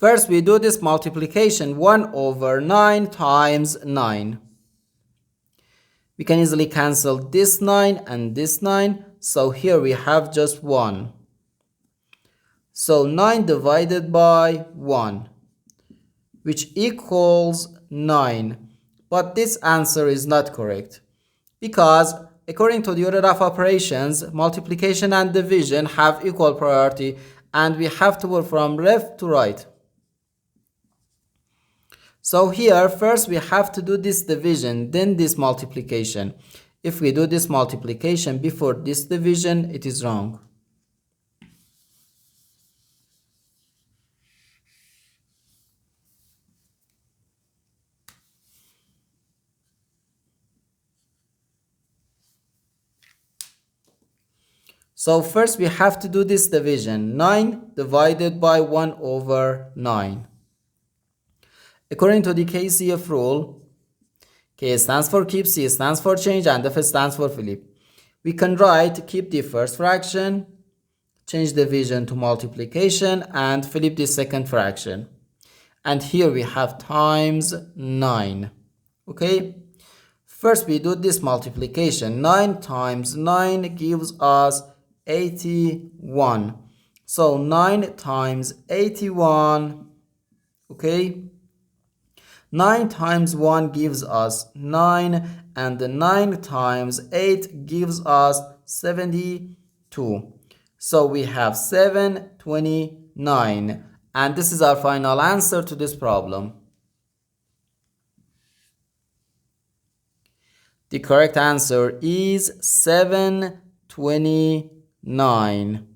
First, we do this multiplication 1 over 9 times 9. We can easily cancel this 9 and this 9. So here we have just 1. So 9 divided by 1, which equals 9. But this answer is not correct, because according to the order of operations, multiplication and division have equal priority, and we have to work from left to right. So here, first we have to do this division, then this multiplication. If we do this multiplication before this division, it is wrong. So first we have to do this division, 9 divided by 1 over 9. According to the KCF rule, K stands for keep, C stands for change, and F stands for flip. We can write keep the first fraction, change division to multiplication, and flip the second fraction. And here we have times 9. Okay? First we do this multiplication. 9 times 9 gives us 81. So 9 times 81, okay? 9 times 1 gives us 9, and 9 times 8 gives us 72. So we have 729, and this is our final answer to this problem. The correct answer is 729.